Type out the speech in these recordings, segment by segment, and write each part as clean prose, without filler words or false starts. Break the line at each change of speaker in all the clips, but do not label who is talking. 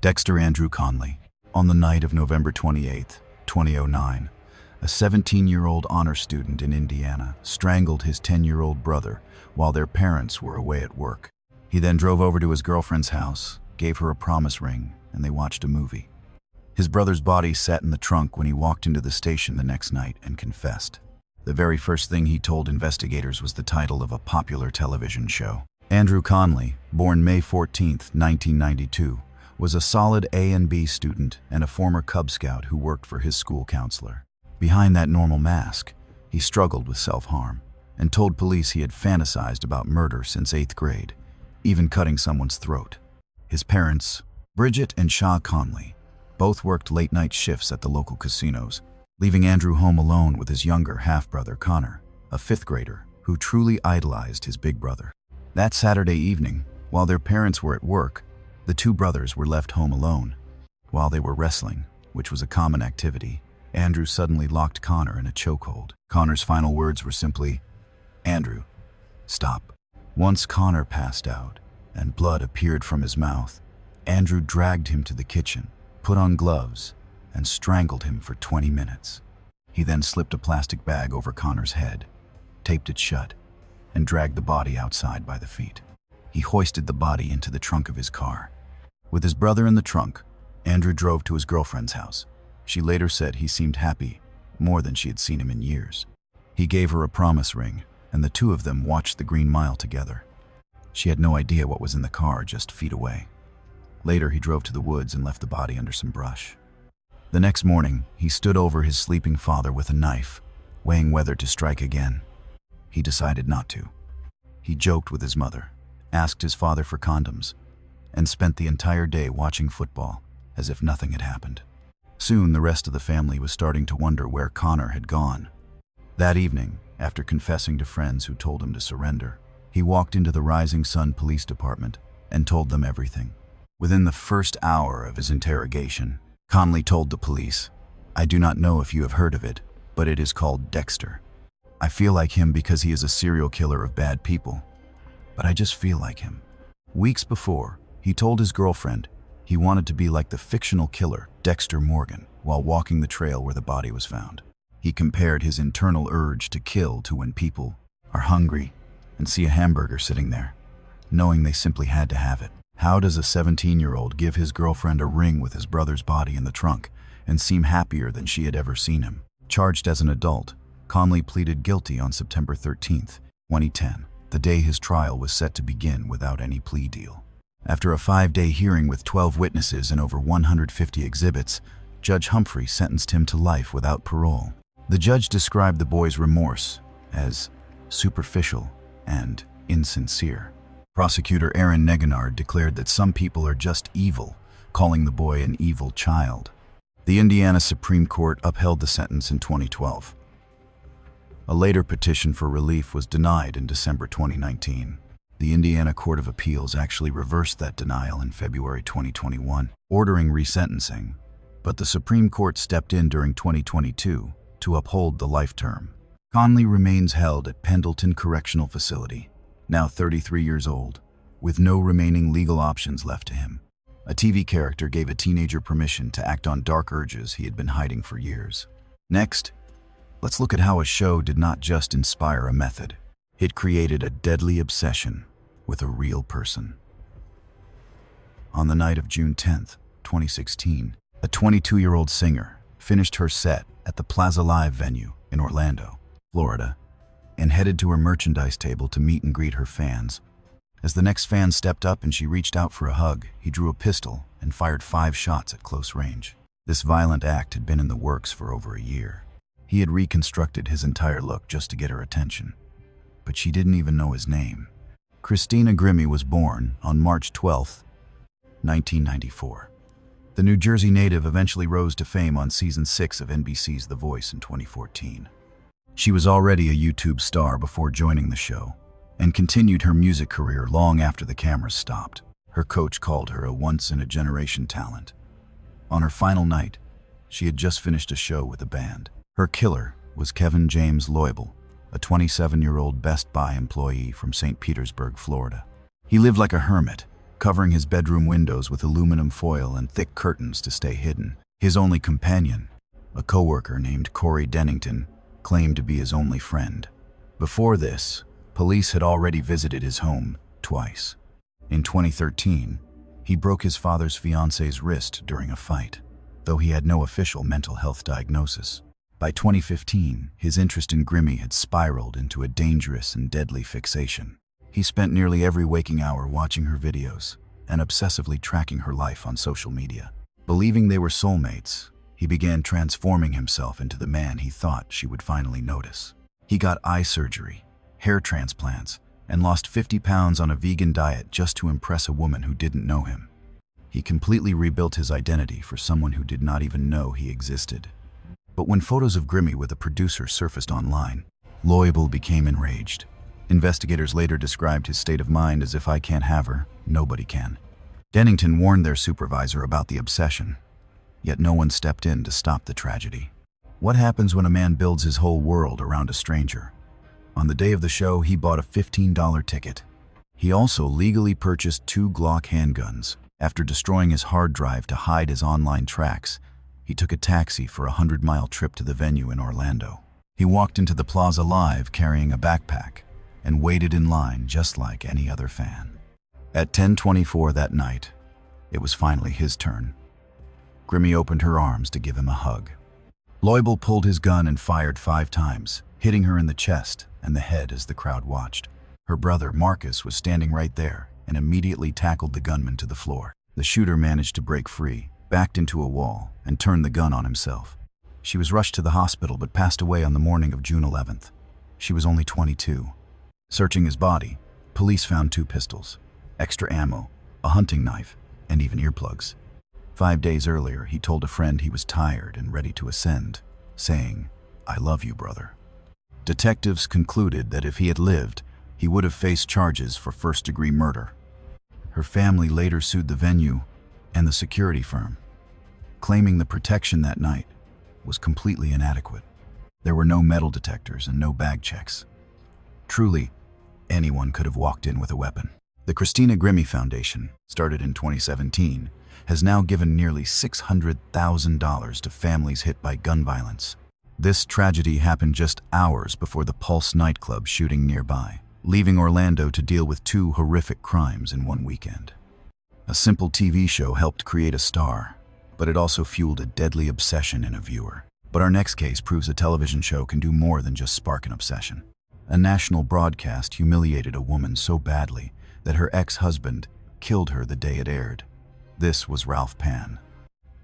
Dexter Andrew Conley. On the night of November 28, 2009, a 17-year-old honor student in Indiana strangled his 10-year-old brother while their parents were away at work. He then drove over to his girlfriend's house, gave her a promise ring, and they watched a movie. His brother's body sat in the trunk when he walked into the station the next night and confessed. The very first thing he told investigators was the title of a popular television show. Andrew Conley, born May 14, 1992, was a solid A and B student and a former Cub Scout who worked for his school counselor. Behind that normal mask, he struggled with self-harm and told police he had fantasized about murder since 8th grade, even cutting someone's throat. His parents, Bridget and Shaw Conley, both worked late-night shifts at the local casinos, leaving Andrew home alone with his younger half-brother Connor, a 5th grader who truly idolized his big brother. That Saturday evening, while their parents were at work, the two brothers were left home alone. While they were wrestling, which was a common activity, Andrew suddenly locked Connor in a chokehold. Connor's final words were simply, "Andrew, stop." Once Connor passed out and blood appeared from his mouth, Andrew dragged him to the kitchen, put on gloves, and strangled him for 20 minutes. He then slipped a plastic bag over Connor's head, taped it shut, and dragged the body outside by the feet. He hoisted the body into the trunk of his car. With his brother in the trunk, Andrew drove to his girlfriend's house. She later said he seemed happy, more than she had seen him in years. He gave her a promise ring, and the two of them watched the Green Mile together. She had no idea what was in the car just feet away. Later, he drove to the woods and left the body under some brush. The next morning, he stood over his sleeping father with a knife, weighing whether to strike again. He decided not to. He joked with his mother, asked his father for condoms, and spent the entire day watching football as if nothing had happened. Soon, the rest of the family was starting to wonder where Connor had gone. That evening, after confessing to friends who told him to surrender, he walked into the Rising Sun Police Department and told them everything. Within the first hour of his interrogation, Conley told the police, "I do not know if you have heard of it, but it is called Dexter. I feel like him because he is a serial killer of bad people, but I just feel like him." Weeks before, he told his girlfriend he wanted to be like the fictional killer Dexter Morgan while walking the trail where the body was found. He compared his internal urge to kill to when people are hungry and see a hamburger sitting there, knowing they simply had to have it. How does a 17-year-old give his girlfriend a ring with his brother's body in the trunk and seem happier than she had ever seen him? Charged as an adult, Conley pleaded guilty on September 13, 2010, the day his trial was set to begin without any plea deal. After a 5-day hearing with 12 witnesses and over 150 exhibits, Judge Humphrey sentenced him to life without parole. The judge described the boy's remorse as superficial and insincere. Prosecutor Aaron Neginard declared that some people are just evil, calling the boy an evil child. The Indiana Supreme Court upheld the sentence in 2012. A later petition for relief was denied in December 2019. The Indiana Court of Appeals actually reversed that denial in February 2021, ordering resentencing, but the Supreme Court stepped in during 2022 to uphold the life term. Conley remains held at Pendleton Correctional Facility, now 33 years old, with no remaining legal options left to him. A TV character gave a teenager permission to act on dark urges he had been hiding for years. Next, let's look at how a show did not just inspire a method. It created a deadly obsession with a real person. On the night of June 10, 2016, a 22-year-old singer finished her set at the Plaza Live venue in Orlando, Florida, and headed to her merchandise table to meet and greet her fans. As the next fan stepped up and she reached out for a hug, he drew a pistol and fired 5 shots at close range. This violent act had been in the works for over a year. He had reconstructed his entire look just to get her attention, but she didn't even know his name. Christina Grimmie was born on March 12, 1994. The New Jersey native eventually rose to fame on season 6 of NBC's The Voice in 2014. She was already a YouTube star before joining the show, and continued her music career long after the cameras stopped. Her coach called her a once-in-a-generation talent. On her final night, she had just finished a show with a band. Her killer was Kevin James Loibel, a 27-year-old Best Buy employee from St. Petersburg, Florida. He lived like a hermit, covering his bedroom windows with aluminum foil and thick curtains to stay hidden. His only companion, a coworker named Corey Dennington, claimed to be his only friend. Before this, police had already visited his home twice. In 2013, he broke his father's fiance's wrist during a fight, though he had no official mental health diagnosis. By 2015, his interest in Grimmy had spiraled into a dangerous and deadly fixation. He spent nearly every waking hour watching her videos and obsessively tracking her life on social media. Believing they were soulmates, he began transforming himself into the man he thought she would finally notice. He got eye surgery, hair transplants, and lost 50 pounds on a vegan diet just to impress a woman who didn't know him. He completely rebuilt his identity for someone who did not even know he existed. But when photos of Grimmy with a producer surfaced online, Loibl became enraged. Investigators later described his state of mind as, "If I can't have her, nobody can." Dennington warned their supervisor about the obsession, yet no one stepped in to stop the tragedy. What happens when a man builds his whole world around a stranger? On the day of the show, he bought a $15 ticket. He also legally purchased 2 Glock handguns. After destroying his hard drive to hide his online tracks, he took a taxi for a 100-mile trip to the venue in Orlando. He walked into the plaza live carrying a backpack and waited in line just like any other fan. At 10:24 that night, it was finally his turn. Grimmy opened her arms to give him a hug. Loibl pulled his gun and fired 5 times, hitting her in the chest and the head as the crowd watched. Her brother, Marcus, was standing right there and immediately tackled the gunman to the floor. The shooter managed to break free, backed into a wall, and turned the gun on himself. She was rushed to the hospital but passed away on the morning of June 11th. She was only 22. Searching his body, police found 2 pistols, extra ammo, a hunting knife, and even earplugs. 5 days earlier, he told a friend he was tired and ready to ascend, saying, "I love you, brother." Detectives concluded that if he had lived, he would have faced charges for first-degree murder. Her family later sued the venue and the security firm, claiming the protection that night was completely inadequate. There were no metal detectors and no bag checks. Truly, anyone could have walked in with a weapon. The Christina Grimmie Foundation, started in 2017, has now given nearly $600,000 to families hit by gun violence. This tragedy happened just hours before the Pulse nightclub shooting nearby, leaving Orlando to deal with 2 horrific crimes in one weekend. A simple TV show helped create a star, but it also fueled a deadly obsession in a viewer. But our next case proves a television show can do more than just spark an obsession. A national broadcast humiliated a woman so badly that her ex-husband killed her the day it aired. This was Ralph Penn.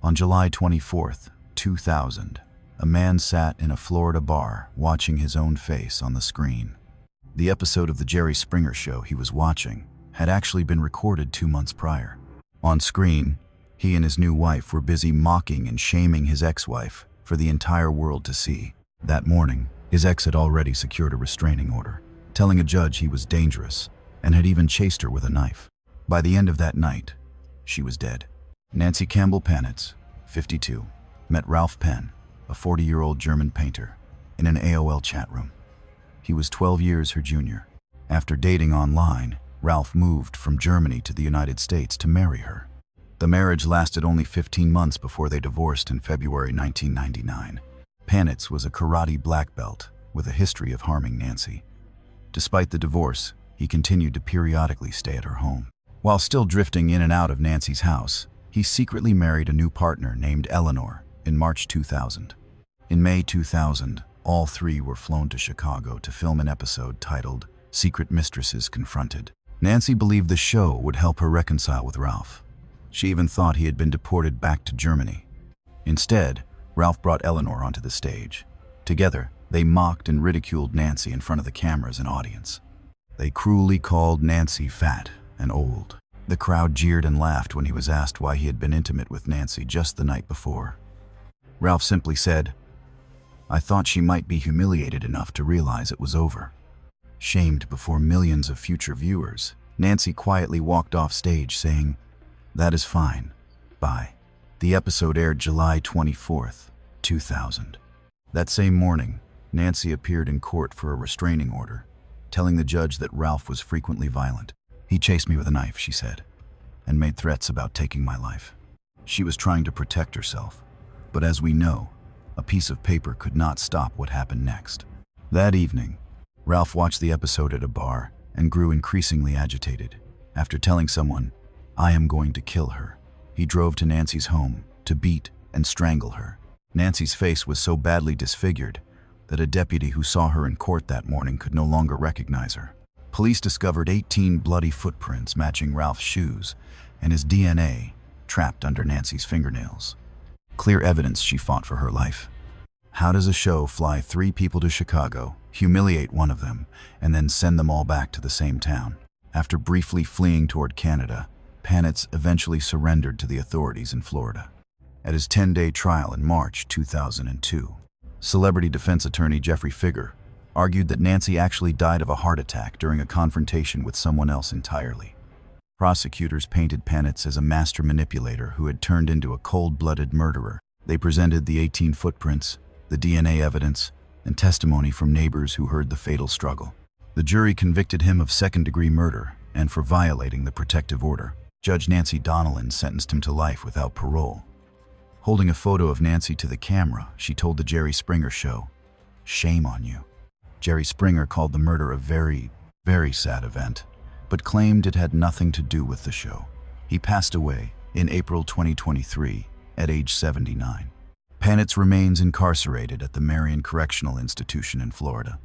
On July 24th, 2000, a man sat in a Florida bar watching his own face on the screen. The episode of The Jerry Springer Show he was watching had actually been recorded 2 months prior. On screen, he and his new wife were busy mocking and shaming his ex-wife for the entire world to see. That morning, his ex had already secured a restraining order, telling a judge he was dangerous and had even chased her with a knife. By the end of that night, she was dead. Nancy Campbell Panitz, 52, met Ralph Penn, a 40-year-old German painter, in an AOL chat room. He was 12 years her junior. After dating online, Ralph moved from Germany to the United States to marry her. The marriage lasted only 15 months before they divorced in February 1999. Panitz was a karate black belt with a history of harming Nancy. Despite the divorce, he continued to periodically stay at her home. While still drifting in and out of Nancy's house, he secretly married a new partner named Eleanor in March 2000. In May 2000, all 3 were flown to Chicago to film an episode titled Secret Mistresses Confronted. Nancy believed the show would help her reconcile with Ralph. She even thought he had been deported back to Germany. Instead, Ralph brought Eleanor onto the stage. Together, they mocked and ridiculed Nancy in front of the cameras and audience. They cruelly called Nancy fat and old. The crowd jeered and laughed when he was asked why he had been intimate with Nancy just the night before. Ralph simply said, "I thought she might be humiliated enough to realize it was over." Shamed before millions of future viewers, Nancy quietly walked off stage saying, "That is fine. Bye." The episode aired July 24th, 2000. That same morning, Nancy appeared in court for a restraining order, telling the judge that Ralph was frequently violent. "He chased me with a knife," she said. and made threats about taking my life. She was trying to protect herself, but as we know, a piece of paper could not stop what happened next. That evening, Ralph watched the episode at a bar and grew increasingly agitated. After telling someone, "I am going to kill her," he drove to Nancy's home to beat and strangle her. Nancy's face was so badly disfigured that a deputy who saw her in court that morning could no longer recognize her. Police discovered 18 bloody footprints matching Ralph's shoes and his DNA trapped under Nancy's fingernails. Clear evidence she fought for her life. How does a show fly 3 people to Chicago, humiliate one of them, and then send them all back to the same town? After briefly fleeing toward Canada, Panitz eventually surrendered to the authorities in Florida. At his 10-day trial in March 2002, celebrity defense attorney Jeffrey Figger argued that Nancy actually died of a heart attack during a confrontation with someone else entirely. Prosecutors painted Panitz as a master manipulator who had turned into a cold-blooded murderer. They presented the 18 footprints, the DNA evidence, and testimony from neighbors who heard the fatal struggle. The jury convicted him of second-degree murder and for violating the protective order. Judge Nancy Donnellan sentenced him to life without parole. Holding a photo of Nancy to the camera, she told the Jerry Springer Show, "Shame on you." Jerry Springer called the murder a very, very sad event, but claimed it had nothing to do with the show. He passed away in April 2023 at age 79. Panitz remains incarcerated at the Marion Correctional Institution in Florida.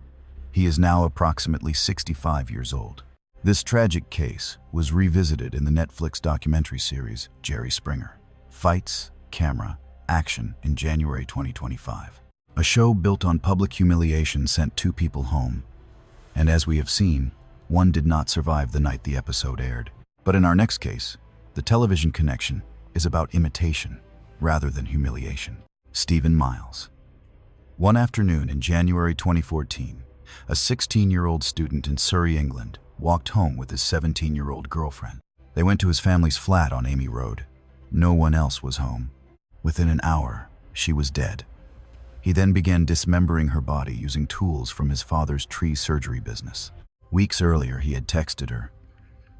He is now approximately 65 years old. This tragic case was revisited in the Netflix documentary series Jerry Springer: Fights, Camera, Action in January 2025. A show built on public humiliation sent 2 people home, and as we have seen, one did not survive the night the episode aired. But in our next case, the television connection is about imitation rather than humiliation. Stephen Miles. One afternoon in January 2014, a 16-year-old student in Surrey, England, walked home with his 17-year-old girlfriend. They went to his family's flat on Amy Road. No one else was home. Within an hour, she was dead. He then began dismembering her body using tools from his father's tree surgery business. Weeks earlier, he had texted her,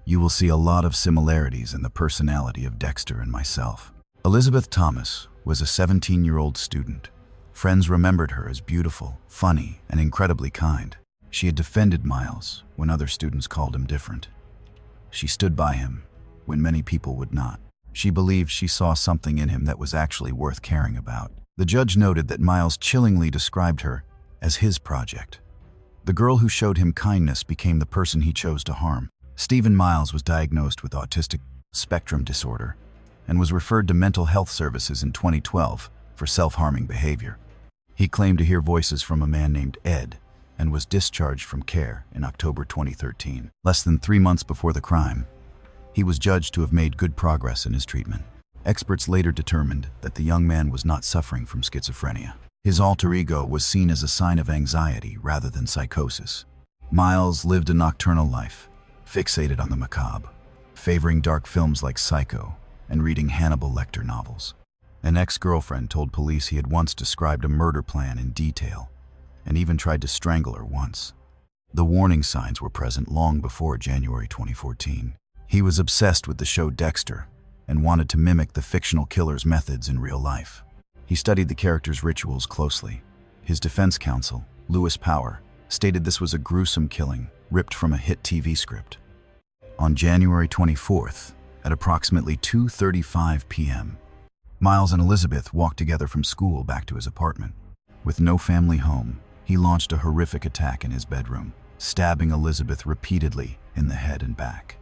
"You will see a lot of similarities in the personality of Dexter and myself." Elizabeth Thomas was a 17-year-old student. Friends remembered her as beautiful, funny, and incredibly kind. She had defended Miles when other students called him different. She stood by him when many people would not. She believed she saw something in him that was actually worth caring about. The judge noted that Miles chillingly described her as his project. The girl who showed him kindness became the person he chose to harm. Stephen Miles was diagnosed with autistic spectrum disorder and was referred to mental health services in 2012 for self-harming behavior. He claimed to hear voices from a man named Ed and was discharged from care in October 2013. Less than 3 months before the crime, he was judged to have made good progress in his treatment. Experts later determined that the young man was not suffering from schizophrenia. His alter ego was seen as a sign of anxiety rather than psychosis. Miles lived a nocturnal life, fixated on the macabre, favoring dark films like Psycho and reading Hannibal Lecter novels. An ex-girlfriend told police he had once described a murder plan in detail and even tried to strangle her once. The warning signs were present long before January 2014. He was obsessed with the show Dexter and wanted to mimic the fictional killer's methods in real life. He studied the character's rituals closely. His defense counsel, Lewis Power, stated this was a gruesome killing ripped from a hit TV script. On January 24th, at approximately 2:35 p.m., Miles and Elizabeth walked together from school back to his apartment. With no family home, he launched a horrific attack in his bedroom, stabbing Elizabeth repeatedly in the head and back.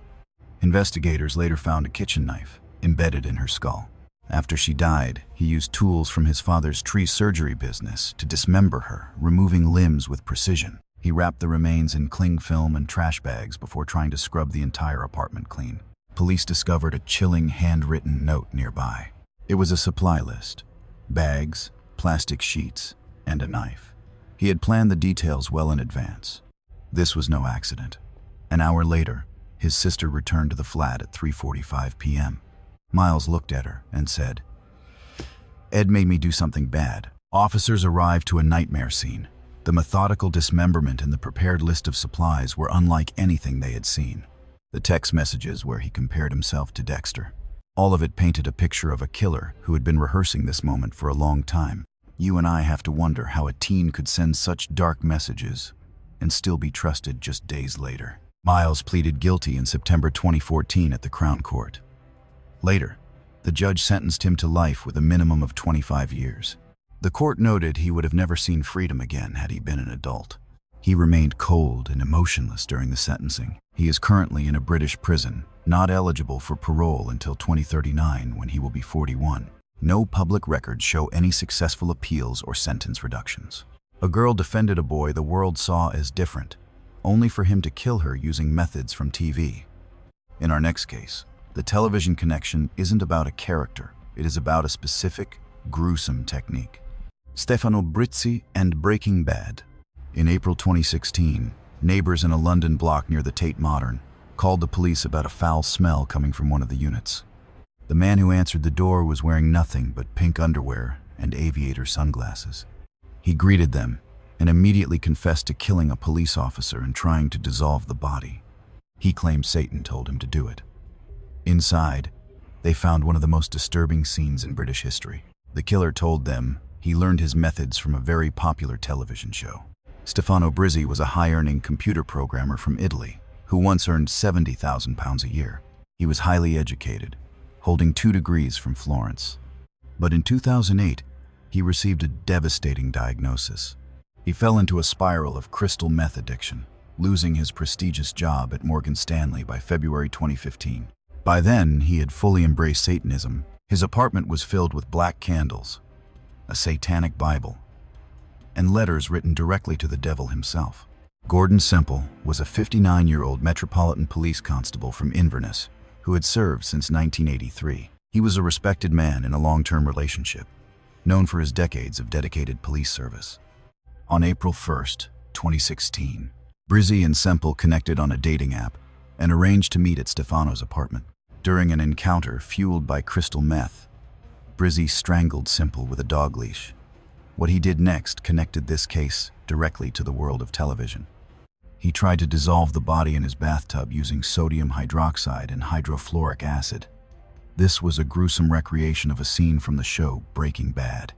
Investigators later found a kitchen knife embedded in her skull. After she died, he used tools from his father's tree surgery business to dismember her, removing limbs with precision. He wrapped the remains in cling film and trash bags before trying to scrub the entire apartment clean. Police discovered a chilling handwritten note nearby. It was a supply list: bags, plastic sheets, and a knife. He had planned the details well in advance. This was no accident. An hour later, his sister returned to the flat at 3:45 p.m. Miles looked at her and said, "Ed made me do something bad." Officers arrived to a nightmare scene. The methodical dismemberment and the prepared list of supplies were unlike anything they had seen. The text messages where he compared himself to Dexter. All of it painted a picture of a killer who had been rehearsing this moment for a long time. You and I have to wonder how a teen could send such dark messages and still be trusted just days later. Miles pleaded guilty in September 2014 at the Crown Court. Later, the judge sentenced him to life with a minimum of 25 years. The court noted he would have never seen freedom again had he been an adult. He remained cold and emotionless during the sentencing. He is currently in a British prison, not eligible for parole until 2039 when he will be 41. No public records show any successful appeals or sentence reductions. A girl defended a boy the world saw as different, only for him to kill her using methods from TV. In our next case, the television connection isn't about a character, it is about a specific, gruesome technique. Stefano Brizzi and Breaking Bad. In April 2016, neighbors in a London block near the Tate Modern called the police about a foul smell coming from one of the units. The man who answered the door was wearing nothing but pink underwear and aviator sunglasses. He greeted them and immediately confessed to killing a police officer and trying to dissolve the body. He claimed Satan told him to do it. Inside, they found one of the most disturbing scenes in British history. The killer told them he learned his methods from a very popular television show. Stefano Brizzi was a high-earning computer programmer from Italy who once earned £70,000 a year. He was highly educated, holding 2 degrees from Florence. But in 2008, he received a devastating diagnosis. He fell into a spiral of crystal meth addiction, losing his prestigious job at Morgan Stanley by February 2015. By then, he had fully embraced Satanism. His apartment was filled with black candles, a satanic Bible, and letters written directly to the devil himself. Gordon Semple was a 59-year-old Metropolitan Police constable from Inverness who had served since 1983. He was a respected man in a long-term relationship, known for his decades of dedicated police service. On April 1st, 2016, Brizzi and Semple connected on a dating app and arranged to meet at Stefano's apartment. During an encounter fueled by crystal meth, Brizzi strangled Semple with a dog leash. What he did next connected this case directly to the world of television. He tried to dissolve the body in his bathtub using sodium hydroxide and hydrofluoric acid. This was a gruesome recreation of a scene from the show Breaking Bad.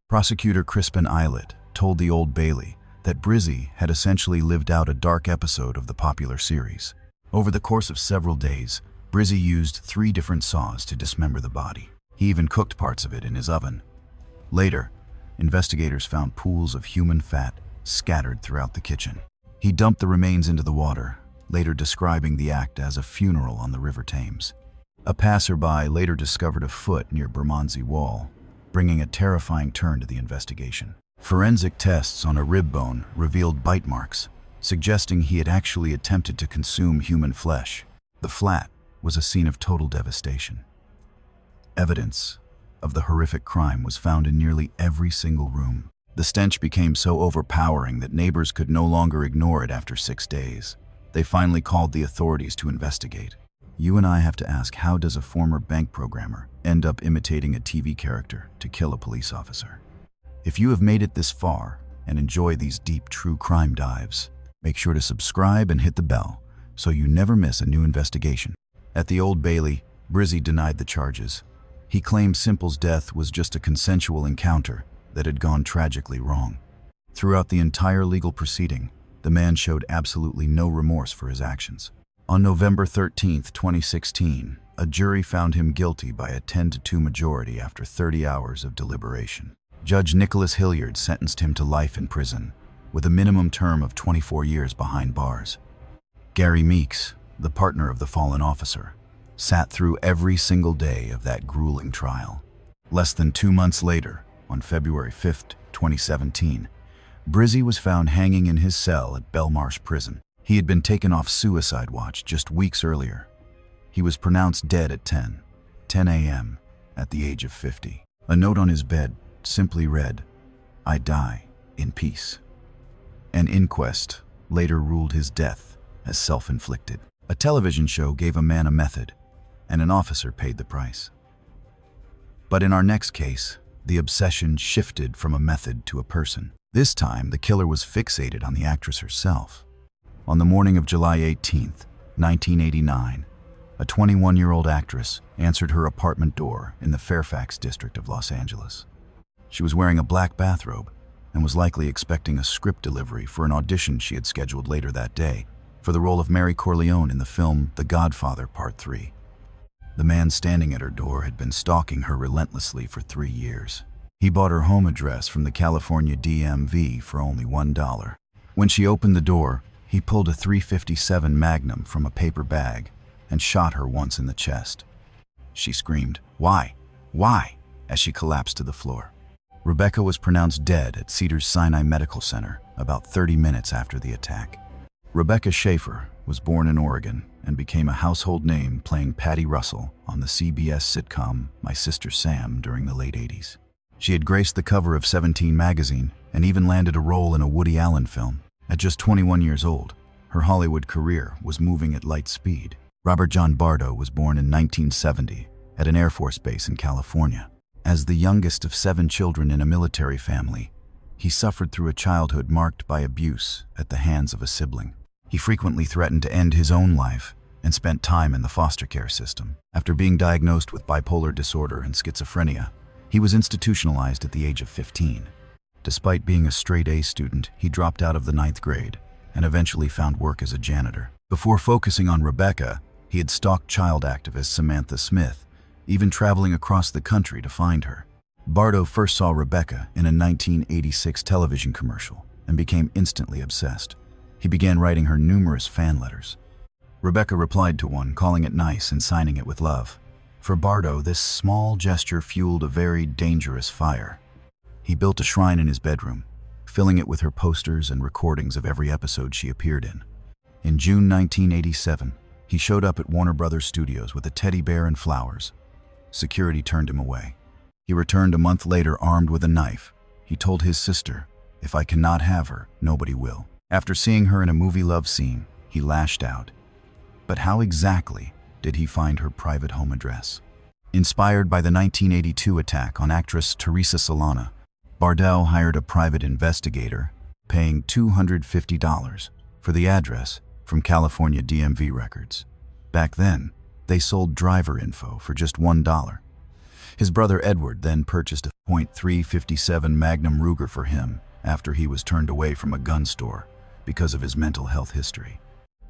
Prosecutor Crispin Eilert told the Old Bailey that Brizzi had essentially lived out a dark episode of the popular series. Over the course of several days, Brizzi used 3 different saws to dismember the body. He even cooked parts of it in his oven. Later, investigators found pools of human fat scattered throughout the kitchen. He dumped the remains into the water, later describing the act as a funeral on the River Thames. A passerby later discovered a foot near Bermondsey Wall, bringing a terrifying turn to the investigation. Forensic tests on a rib bone revealed bite marks, suggesting he had actually attempted to consume human flesh. The flat was a scene of total devastation. Evidence of the horrific crime was found in nearly every single room. The stench became so overpowering that neighbors could no longer ignore it after 6 days. They finally called the authorities to investigate. You and I have to ask, how does a former bank programmer end up imitating a TV character to kill a police officer? If you have made it this far and enjoy these deep true crime dives, make sure to subscribe and hit the bell so you never miss a new investigation. At the Old Bailey, Brizzi denied the charges. He claimed Semple's death was just a consensual encounter that had gone tragically wrong. Throughout the entire legal proceeding, the man showed absolutely no remorse for his actions. On November 13, 2016, a jury found him guilty by a 10-2 majority after 30 hours of deliberation. Judge Nicholas Hilliard sentenced him to life in prison, with a minimum term of 24 years behind bars. Gary Meeks, the partner of the fallen officer, sat through every single day of that grueling trial. Less than 2 months later, on February 5, 2017, Brizzi was found hanging in his cell at Belmarsh Prison. He had been taken off suicide watch just weeks earlier. He was pronounced dead at 10 a.m. at the age of 50. A note on his bed simply read, "I die in peace." An inquest later ruled his death as self-inflicted. A television show gave a man a method, and an officer paid the price. But in our next case, the obsession shifted from a method to a person. This time, the killer was fixated on the actress herself. On the morning of July 18th, 1989, a 21-year-old actress answered her apartment door in the Fairfax district of Los Angeles. She was wearing a black bathrobe and was likely expecting a script delivery for an audition she had scheduled later that day for the role of Mary Corleone in the film The Godfather Part 3. The man standing at her door had been stalking her relentlessly for 3 years. He bought her home address from the California DMV for only $1. When she opened the door, he pulled a .357 Magnum from a paper bag and shot her once in the chest. She screamed, "Why? Why?" as she collapsed to the floor. Rebecca was pronounced dead at Cedars-Sinai Medical Center about 30 minutes after the attack. Rebecca Schaefer was born in Oregon and became a household name playing Patty Russell on the CBS sitcom My Sister Sam during the late 80s. She had graced the cover of 17 magazine and even landed a role in a Woody Allen film. At just 21 years old, her Hollywood career was moving at light speed. Robert John Bardo was born in 1970 at an Air Force base in California. As the youngest of 7 children in a military family, he suffered through a childhood marked by abuse at the hands of a sibling. He frequently threatened to end his own life and spent time in the foster care system. After being diagnosed with bipolar disorder and schizophrenia, he was institutionalized at the age of 15. Despite being a straight A student, he dropped out of the 9th grade and eventually found work as a janitor. Before focusing on Rebecca, he had stalked child activist Samantha Smith, even traveling across the country to find her. Bardo first saw Rebecca in a 1986 television commercial and became instantly obsessed. He began writing her numerous fan letters. Rebecca replied to one, calling it nice and signing it with love. For Bardo, this small gesture fueled a very dangerous fire. He built a shrine in his bedroom, filling it with her posters and recordings of every episode she appeared in. In June 1987, he showed up at Warner Brothers Studios with a teddy bear and flowers. Security turned him away. He returned a month later armed with a knife. He told his sister, "If I cannot have her, nobody will." After seeing her in a movie love scene, he lashed out. But how exactly did he find her private home address? Inspired by the 1982 attack on actress Teresa Solana, Bardo hired a private investigator, paying $250 for the address from California DMV records. Back then, they sold driver info for just $1. His brother Edward then purchased a .357 Magnum Ruger for him after he was turned away from a gun store because of his mental health history.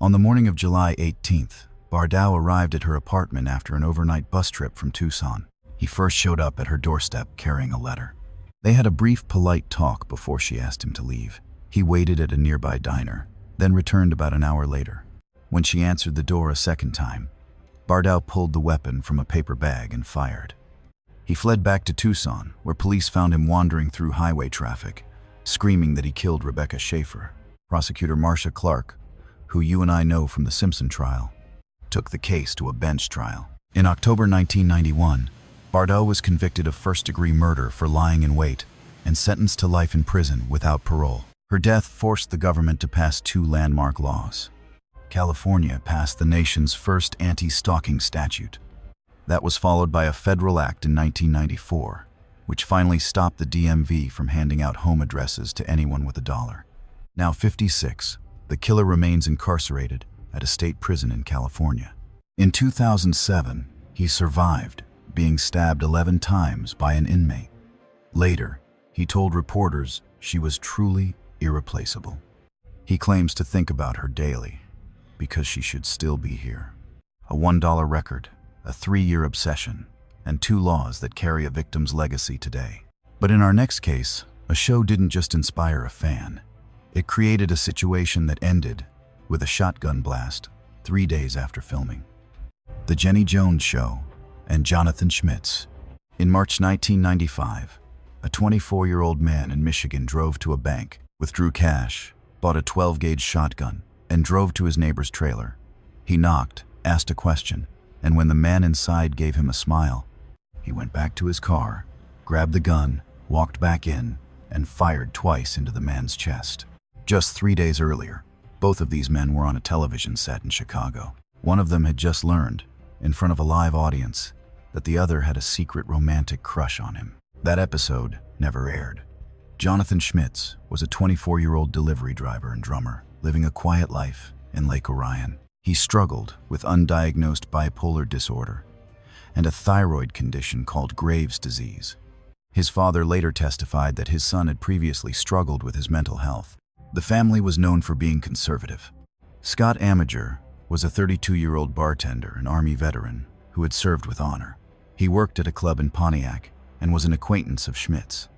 On the morning of July 18th, Bardo arrived at her apartment after an overnight bus trip from Tucson. He first showed up at her doorstep carrying a letter. They had a brief, polite talk before she asked him to leave. He waited at a nearby diner, then returned about an hour later. When she answered the door a second time, Bardo pulled the weapon from a paper bag and fired. He fled back to Tucson, where police found him wandering through highway traffic, screaming that he killed Rebecca Schaefer. Prosecutor Marcia Clark, who you and I know from the Simpson trial, took the case to a bench trial. In October 1991, Bardo was convicted of first-degree murder for lying in wait and sentenced to life in prison without parole. Her death forced the government to pass 2 landmark laws. California passed the nation's first anti-stalking statute. That was followed by a federal act in 1994, which finally stopped the DMV from handing out home addresses to anyone with $1. Now 56, the killer remains incarcerated at a state prison in California. In 2007, he survived being stabbed 11 times by an inmate. Later, he told reporters she was truly irreplaceable. He claims to think about her daily because she should still be here. A $1 record, a 3-year obsession, and 2 laws that carry a victim's legacy today. But in our next case, a show didn't just inspire a fan. It created a situation that ended with a shotgun blast 3 days after filming. The Jenny Jones Show and Jonathan Schmitz. In March 1995, a 24-year-old man in Michigan drove to a bank, withdrew cash, bought a 12-gauge shotgun, and drove to his neighbor's trailer. He knocked, asked a question, and when the man inside gave him a smile, he went back to his car, grabbed the gun, walked back in, and fired twice into the man's chest. Just 3 days earlier, both of these men were on a television set in Chicago. One of them had just learned, in front of a live audience, that the other had a secret romantic crush on him. That episode never aired. Jonathan Schmitz was a 24-year-old delivery driver and drummer, living a quiet life in Lake Orion. He struggled with undiagnosed bipolar disorder and a thyroid condition called Graves' disease. His father later testified that his son had previously struggled with his mental health. The family was known for being conservative. Scott Amager was a 32-year-old bartender, an Army veteran who had served with honor. He worked at a club in Pontiac and was an acquaintance of Schmidt's.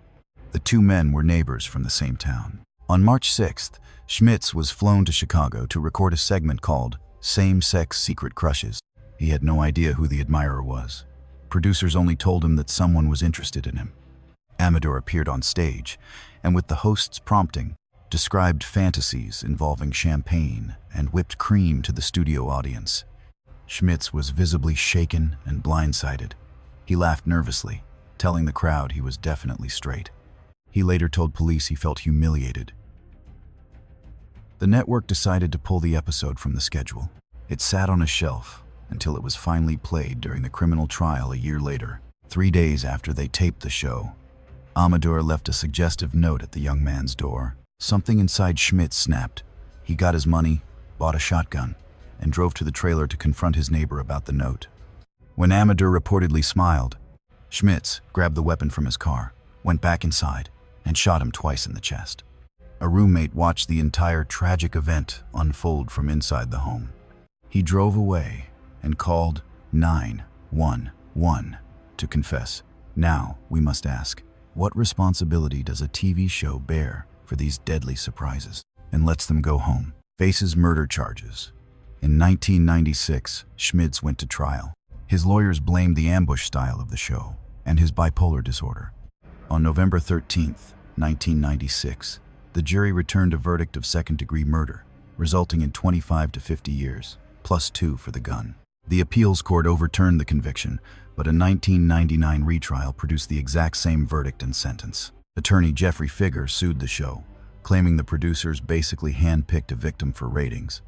The two men were neighbors from the same town. On March 6th, Schmidt's was flown to Chicago to record a segment called Same-Sex Secret Crushes. He had no idea who the admirer was. Producers only told him that someone was interested in him. Amador appeared on stage, and with the host's prompting, described fantasies involving champagne and whipped cream to the studio audience. Schmidt's was visibly shaken and blindsided. He laughed nervously, telling the crowd he was definitely straight. He later told police he felt humiliated. The network decided to pull the episode from the schedule. It sat on a shelf until it was finally played during the criminal trial a year later. 3 days after they taped the show, Amador left a suggestive note at the young man's door. Something inside Schmidt snapped. He got his money, bought a shotgun, and drove to the trailer to confront his neighbor about the note. When Amador reportedly smiled, Schmitz grabbed the weapon from his car, went back inside, and shot him twice in the chest. A roommate watched the entire tragic event unfold from inside the home. He drove away and called 911 to confess. Now, we must ask, what responsibility does a TV show bear for these deadly surprises? And lets them go home. Faces murder charges. In 1996, Schmitz went to trial. His lawyers blamed the ambush style of the show and his bipolar disorder. On November 13, 1996, the jury returned a verdict of second-degree murder, resulting in 25 to 50 years, plus 2 for the gun. The appeals court overturned the conviction, but a 1999 retrial produced the exact same verdict and sentence. Attorney Jeffrey Figger sued the show, claiming the producers basically handpicked a victim for ratings.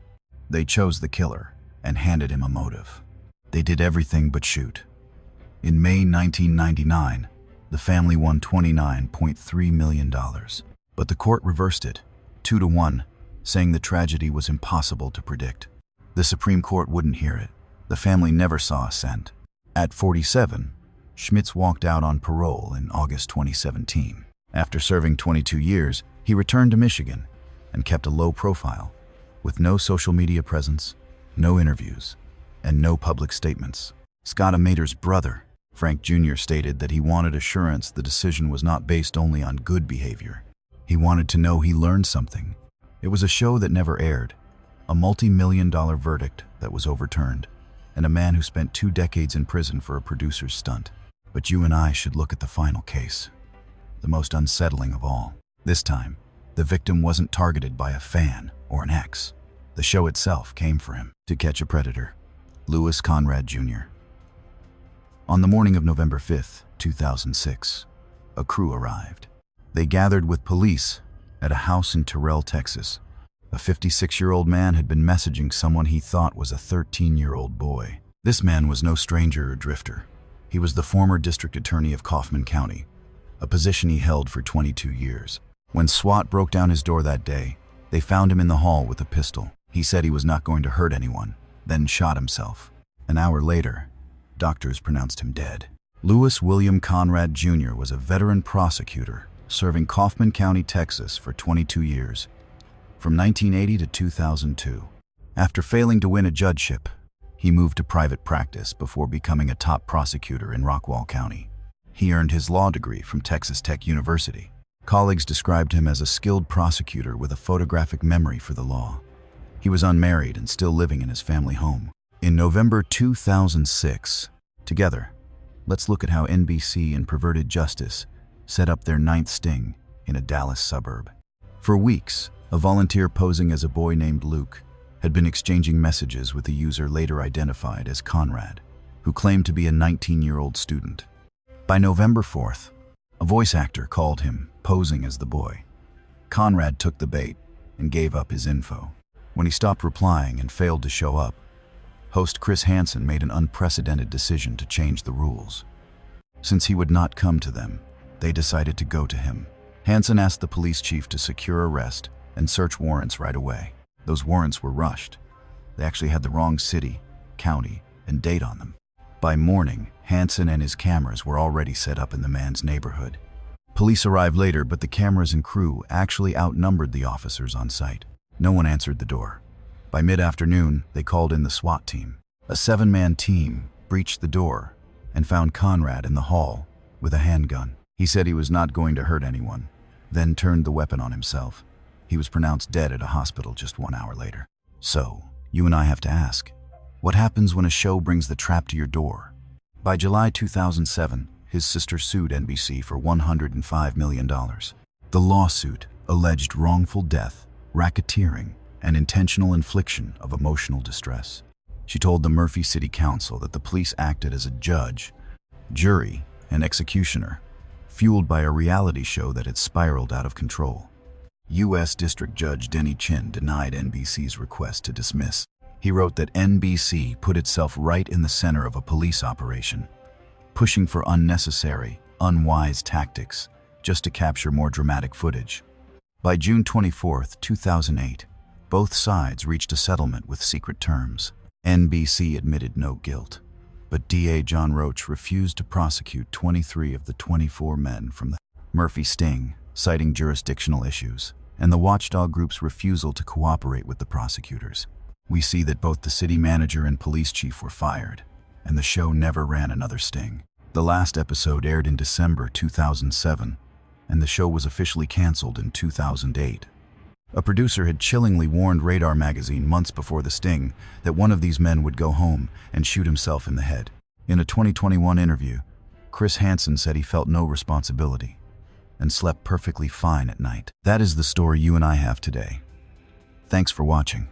They chose the killer and handed him a motive. They did everything but shoot. In May 1999, the family won $29.3 million, but the court reversed it, 2-1, saying the tragedy was impossible to predict. The Supreme Court wouldn't hear it. The family never saw a cent. At 47, Schmitz walked out on parole in August 2017. After serving 22 years, he returned to Michigan and kept a low profile, with no social media presence, no interviews, and no public statements. Scott Amader's brother, Frank Jr., stated that he wanted assurance the decision was not based only on good behavior. He wanted to know he learned something. It was a show that never aired, a multi-million-dollar verdict that was overturned, and a man who spent 2 decades in prison for a producer's stunt. But you and I should look at the final case, the most unsettling of all. This time, the victim wasn't targeted by a fan or an ex. The show itself came for him. To Catch a Predator, Louis Conrad Jr. On the morning of November 5, 2006, a crew arrived. They gathered with police at a house in Terrell, Texas. A 56-year-old man had been messaging someone he thought was a 13-year-old boy. This man was no stranger or drifter. He was the former district attorney of Kaufman County, a position he held for 22 years. When SWAT broke down his door that day, they found him in the hall with a pistol. He said he was not going to hurt anyone, then shot himself. An hour later, doctors pronounced him dead. Louis William Conrad Jr. was a veteran prosecutor serving Kaufman County, Texas for 22 years, from 1980 to 2002. After failing to win a judgeship, he moved to private practice before becoming a top prosecutor in Rockwall County. He earned his law degree from Texas Tech University. Colleagues described him as a skilled prosecutor with a photographic memory for the law. He was unmarried and still living in his family home. In November 2006, together, let's look at how NBC and Perverted Justice set up their 9th sting in a Dallas suburb. For weeks, a volunteer posing as a boy named Luke had been exchanging messages with a user later identified as Conrad, who claimed to be a 19-year-old student. By November 4th, a voice actor called him, posing as the boy. Conrad took the bait and gave up his info. When he stopped replying and failed to show up, host Chris Hansen made an unprecedented decision to change the rules. Since he would not come to them, they decided to go to him. Hansen asked the police chief to secure arrest and search warrants right away. Those warrants were rushed. They actually had the wrong city, county, and date on them. By morning, Hansen and his cameras were already set up in the man's neighborhood. Police arrived later, but the cameras and crew actually outnumbered the officers on site. No one answered the door. By mid-afternoon, they called in the SWAT team. A 7-man team breached the door and found Conrad in the hall with a handgun. He said he was not going to hurt anyone, then turned the weapon on himself. He was pronounced dead at a hospital just 1 hour later. So, you and I have to ask, what happens when a show brings the trap to your door? By July 2007, his sister sued NBC for $105 million. The lawsuit alleged wrongful death, racketeering, and intentional infliction of emotional distress. She told the Murphy City Council that the police acted as a judge, jury, and executioner, fueled by a reality show that had spiraled out of control. U.S. District Judge Denny Chin denied NBC's request to dismiss. He wrote that NBC put itself right in the center of a police operation, pushing for unnecessary, unwise tactics just to capture more dramatic footage. By June 24, 2008, both sides reached a settlement with secret terms. NBC admitted no guilt, but DA John Roach refused to prosecute 23 of the 24 men from the Murphy sting, citing jurisdictional issues, and the watchdog group's refusal to cooperate with the prosecutors. We see that both the city manager and police chief were fired, and the show never ran another sting. The last episode aired in December 2007, and the show was officially canceled in 2008. A producer had chillingly warned Radar magazine months before the sting that one of these men would go home and shoot himself in the head. In a 2021 interview, Chris Hansen said he felt no responsibility and slept perfectly fine at night. That is the story you and I have today. Thanks for watching.